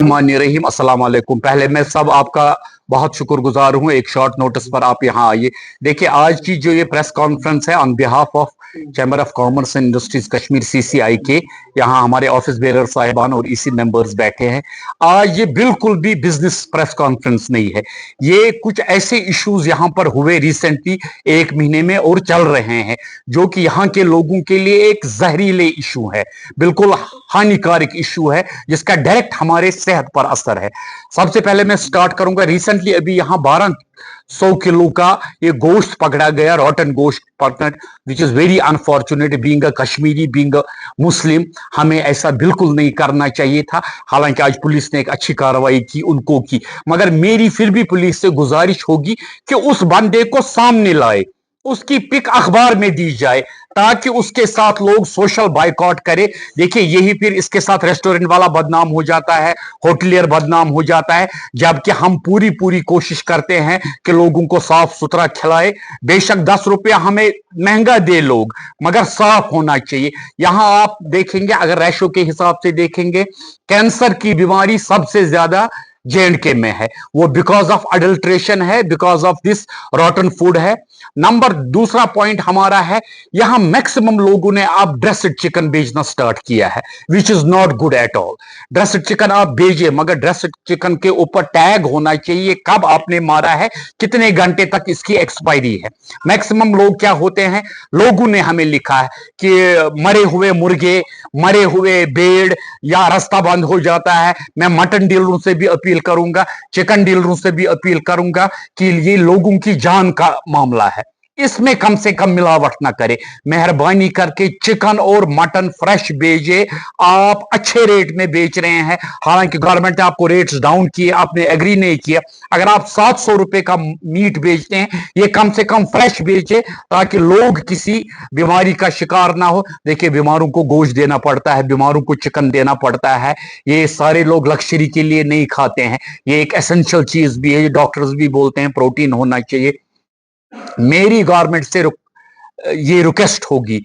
रहीम अस्सलाम वालेकुम। पहले मैं सब आपका बहुत शुक्रगुजार हूं, एक शॉर्ट नोटिस पर आप यहां आइए। देखिए, आज की जो ये प्रेस कॉन्फ्रेंस है on behalf of chamber of commerce and industries Kashmir CCI के, यहाँ हमारे ऑफिस बेरर साहिबान और EC मेंबर्स बैठे हैं। आज ये बिल्कुल भी बिजनेस प्रेस कॉन्फ्रेंस नहीं है। ये कुछ ऐसे इश्यूज यहाँ पर हुए रिसेंटली 1 महीने में और चल रहे हैं जो कि यहाँ के लोगों के लिए एक जहरीले इशू है, बिल्कुल हानिकारक इशू है जिसका डायरेक्ट हमारे सेहत पर असर है। सबसे पहले मैं स्टार्ट करूंगा, रिसेंटली अभी यहाँ 1200 किलो का ये गोश्त पकड़ा गया, रॉटन गोश्त पकड़ा, which is very unfortunate. Being a Kashmiri, being a Muslim, हमें ऐसा बिल्कुल नहीं करना चाहिए था। हालांकि आज पुलिस ने एक अच्छी कार्रवाई की, उनको की, मगर मेरी फिर भी पुलिस से गुजारिश होगी कि उस बंदे को सामने लाए, उसकी पिक अखबार में दी जाए ताकि उसके साथ लोग सोशल बाइकआउट करें। देखिए, यही फिर इसके साथ रेस्टोरेंट वाला बदनाम हो जाता है, होटलियर बदनाम हो जाता है, जबकि हम पूरी पूरी कोशिश करते हैं कि लोगों को साफ सुथरा खिलाए। बेशक 10 रुपया हमें महंगा दे लोग, मगर साफ होना चाहिए। यहां आप देखेंगे, अगर रेशो के हिसाब से देखेंगे, कैंसर की बीमारी सबसे ज्यादा J&K में है। वो बिकॉज ऑफ अडल्ट्रेशन है, बिकॉज ऑफ दिस रॉटन फूड है। नंबर दूसरा पॉइंट हमारा है, यहां मैक्सिमम लोगों ने आप ड्रेस्ड चिकन बेचना स्टार्ट किया है, which is not good at all. Dressed chicken आप भेजिए, मगर ड्रेस्ड चिकन के ऊपर टैग होना चाहिए, कब आपने मारा है, कितने घंटे तक इसकी एक्सपायरी है। मैक्सिमम लोग क्या होते हैं, लोगों ने हमें लिखा है कि मरे हुए मुर्गे, मरे हुए भेड़, या रास्ता बंद हो जाता है। मैं मटन डीलरों से भी अपील करूंगा, चिकन डीलरों से भी अपील करूंगा कि ये लोगों की जान का मामला है, इसमें कम से कम मिलावट ना करे। मेहरबानी करके चिकन और मटन फ्रेश भेजे। आप अच्छे रेट में बेच रहे हैं, हालांकि गवर्नमेंट ने आपको रेट्स डाउन किए, आपने एग्री नहीं किया। अगर आप 700 रुपए का मीट बेचते हैं, ये कम से कम फ्रेश बेचे ताकि लोग किसी बीमारी का शिकार ना हो। देखिए, बीमारों को गोश्त देना पड़ता है, बीमारों को चिकन देना पड़ता है। ये सारे लोग लग्जरी के लिए नहीं खाते हैं, ये एक एसेंशियल चीज भी है। डॉक्टर्स भी बोलते हैं प्रोटीन होना चाहिए। मेरी गवर्नमेंट से ये रिक्वेस्ट होगी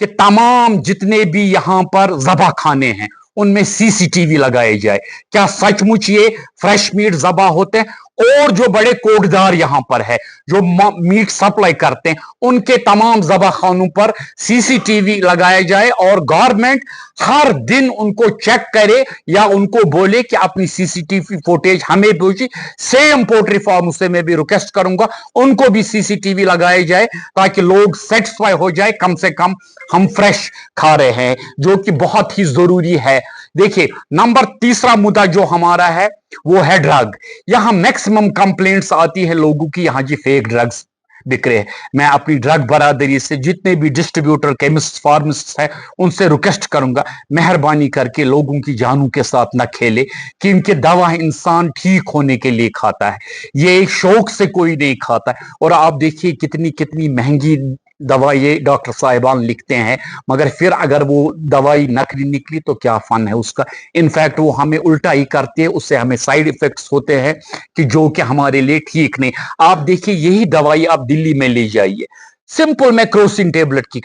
कि तमाम जितने भी यहां पर ज़बा खाने हैं उनमें CCTV लगाए जाए। क्या सचमुच ये फ्रेश मीट ज़बा होते हैं? और जो बड़े कोटदार यहां पर है, जो मीट सप्लाई करते हैं, उनके तमाम ज़बा खानों पर CCTV लगाया जाए और गवर्नमेंट हर दिन उनको चेक करे या उनको बोले कि अपनी CCTV फुटेज हमें भेजिए। सेम पोल्ट्री फार्म से मैं भी रिक्वेस्ट करूंगा, उनको भी CCTV लगाए जाए ताकि लोग सेटिस्फाई हो जाए, कम से कम हम फ्रेश खा रहे हैं, जो कि बहुत ही जरूरी है। देखिए, नंबर तीसरा मुद्दा जो हमारा है वो है ड्रग। यहां मैक्सिमम कंप्लेंट्स आती है लोगों की, यहां जी फेक ड्रग्स बिक रहे हैं। मैं अपनी ड्रग बरादरी से जितने भी डिस्ट्रीब्यूटर, केमिस्ट, फार्मासिस्ट हैं, उनसे रिक्वेस्ट करूंगा, मेहरबानी करके लोगों की जानों के साथ ना खेले, क्योंकि दवा इंसान ठीक होने के लिए खाता है, ये शौक से कोई नहीं खाता है। और आप देखिए कितनी कितनी महंगी दवाई ये डॉक्टर साहिबान लिखते हैं, मगर फिर अगर वो दवाई नकली निकली तो क्या फन है उसका। इनफैक्ट वो हमें उल्टा ही करती है, उससे हमें साइड इफेक्ट्स होते हैं कि जो कि हमारे लिए ठीक नहीं। आप देखिए, यही दवाई आप दिल्ली में ले जाइए, सिंपल में क्रोसिन टेबलेट की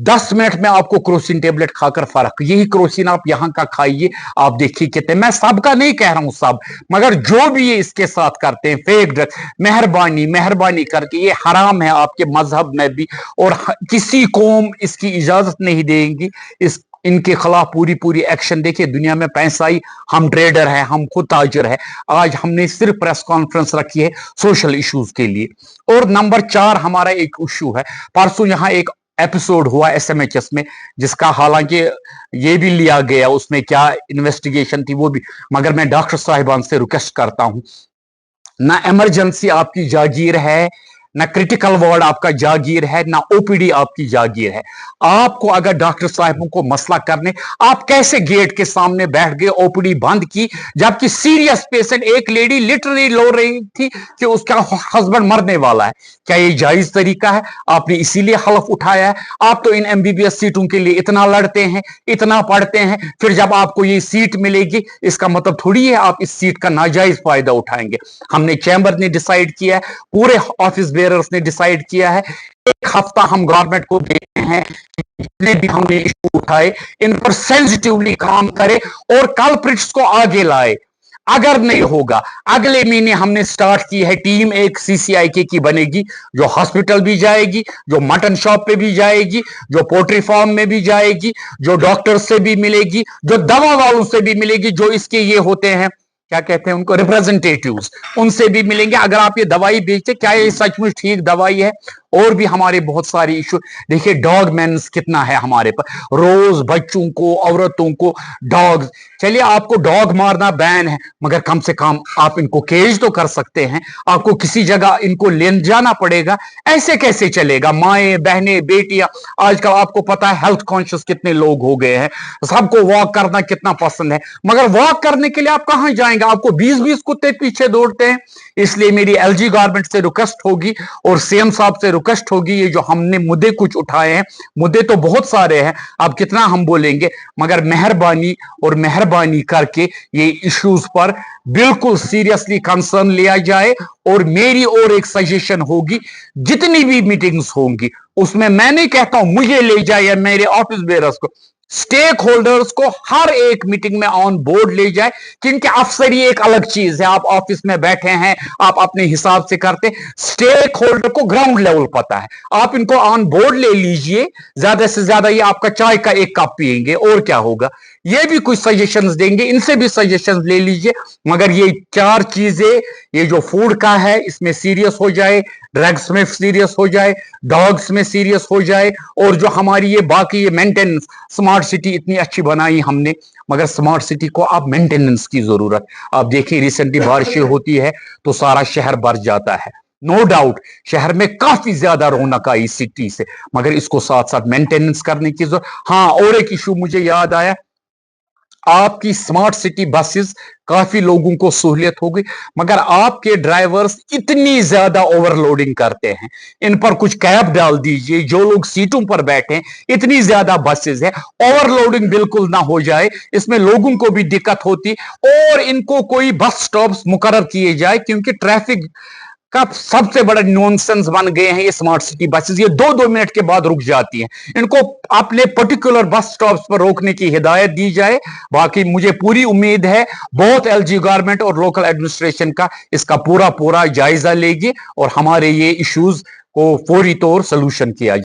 10 मिनट में आपको क्रोसिन टेबलेट खाकर फर्क, यही क्रोसिन आप यहां का खाइए, आप देखिए कितने। मैं सबका नहीं कह रहा हूं सब, मगर जो भी ये इसके साथ करते हैं फेक ड्रग, मेहरबानी मेहरबानी करके, ये हराम है आपके मजहब में भी, और किसी कौम इसकी इजाजत नहीं देंगी। इस इनके खिलाफ पूरी पूरी एक्शन। देखिए, दुनिया में पैसा ही, हम ट्रेडर हैं, हम खुद ताजर है। आज हमने सिर्फ प्रेस कॉन्फ्रेंस रखी है सोशल इश्यूज के लिए। और नंबर 4 हमारा एक इशू है, परसों यहां एक एपिसोड हुआ SMHS में, जिसका हालांकि ये भी लिया गया, उसमें क्या इन्वेस्टिगेशन थी वो भी, मगर मैं डॉक्टर साहिबान से रिक्वेस्ट करता हूं, ना इमरजेंसी आपकी जागीर है, ना क्रिटिकल वार्ड आपका जागीर है, ना OPD आपकी जागीर है। आपको अगर डॉक्टर साहबों को मसला करने, आप कैसे गेट के सामने बैठ गए, OPD बंद की, जबकि सीरियस पेशेंट, एक लेडी लिटरली रो रही थी कि उसका हस्बैंड मरने वाला है। क्या ये जायज तरीका है? आपने इसीलिए हलफ उठाया है। आप तो इन MBBS सीटों के लिए इतना लड़ते हैं, इतना पढ़ते हैं, फिर जब आपको ये सीट मिलेगी, इसका मतलब थोड़ी है आप इस सीट का नाजायज फायदा उठाएंगे। हमने चैम्बर ने डिसाइड किया है, पूरे ऑफिस बेरर्स ने डिसाइड किया है, एक हफ्ता हम गवर्नमेंट को देते हैं, जितने भी हमने इशू उठाए इन पर सेंसिटिवली काम करे और कल्प्रिट्स को आगे लाए। अगर नहीं होगा, अगले महीने हमने स्टार्ट की है टीम, एक CCIK की बनेगी, जो हॉस्पिटल भी जाएगी, जो मटन शॉप पे भी जाएगी, जो पोल्ट्री फार्म में भी जाएगी, जो डॉक्टर से भी मिलेगी, जो दवा वालों से भी मिलेगी, जो इसके ये होते हैं क्या कहते हैं उनको, रिप्रेजेंटेटिव्स, उनसे भी मिलेंगे। अगर आप ये दवाई बेचते, क्या ये सचमुच ठीक दवाई है? और भी हमारे बहुत सारे इशू, देखिए डॉग मेंस कितना है हमारे पास, रोज बच्चों को, औरतों को डॉग, चलिए आपको डॉग मारना बैन है, मगर कम से कम आप इनको केज तो कर सकते हैं, आपको किसी जगह इनको ले जाना पड़ेगा। ऐसे कैसे चलेगा? माएं, बहनें, बेटियां, आजकल आपको पता है हेल्थ कॉन्शियस कितने लोग हो गए हैं, सबको वॉक करना कितना पसंद है, मगर वॉक करने के लिए आप कहां जाएंगे? आपको 20-20 कुत्ते पीछे दौड़ते हैं। इसलिए मेरी LG गारमेंट से रिक्वेस्ट होगी और CM साहब से रिक्वेस्ट होगी, ये जो हमने मुद्दे कुछ उठाए हैं, मुद्दे तो बहुत सारे हैं, अब कितना हम बोलेंगे, मगर मेहरबानी करके ये इश्यूज पर बिल्कुल सीरियसली कंसर्न लिया जाए। और मेरी और एक सजेशन होगी, जितनी भी मीटिंग्स होंगी उसमें मैं नहीं कहता हूं मुझे ले जाए या मेरे ऑफिस बेरर्स को, स्टेक होल्डर्स को हर एक मीटिंग में ऑन बोर्ड ले जाए, क्योंकि अफसरी एक अलग चीज है, आप ऑफिस में बैठे हैं, आप अपने हिसाब से करते, स्टेक होल्डर को ग्राउंड लेवल पता है, आप इनको ऑन बोर्ड ले लीजिए, ज्यादा से ज्यादा ये आपका चाय का एक कप पिएंगे और क्या होगा, ये भी कुछ सजेशंस देंगे, इनसे भी सजेशंस ले लीजिए। मगर ये 4 चीजें, ये जो फूड का है इसमें सीरियस हो जाए, ड्रग्स में सीरियस हो जाए, डॉग्स में सीरियस हो जाए, और जो हमारी ये बाकी ये मेंटेनेंस, स्मार्ट सिटी इतनी अच्छी बनाई हमने, मगर स्मार्ट सिटी को अब मेंटेनेंस की जरूरत। आप देखिए रिसेंटली बारिशें होती है तो सारा शहर भर जाता है, नो डाउट शहर में काफी ज्यादा रौनक आई सिटी से, मगर इसको साथ साथ मेंटेनेंस करने की जरूरत। हाँ, और एक इशू मुझे याद आया, आपकी स्मार्ट सिटी बसेस काफी लोगों को सहूलियत होगी, मगर आपके ड्राइवर्स इतनी ज्यादा ओवरलोडिंग करते हैं, इन पर कुछ कैप डाल दीजिए, जो लोग सीटों पर बैठे हैं, इतनी ज्यादा बसेस है, ओवरलोडिंग बिल्कुल ना हो जाए, इसमें लोगों को भी दिक्कत होती, और इनको कोई बस स्टॉप्स मुकर्रर किए जाए, क्योंकि ट्रैफिक का सबसे बड़ा नॉनसेंस बन गए हैं ये स्मार्ट सिटी बसेस, ये 2-2 मिनट के बाद रुक जाती हैं, इनको अपने पर्टिकुलर बस स्टॉप्स पर रोकने की हिदायत दी जाए। बाकी मुझे पूरी उम्मीद है बहुत LG गारमेंट और लोकल एडमिनिस्ट्रेशन का इसका पूरा जायजा लेगी और हमारे ये इश्यूज को फौरी तौर सलूशन किया जाए।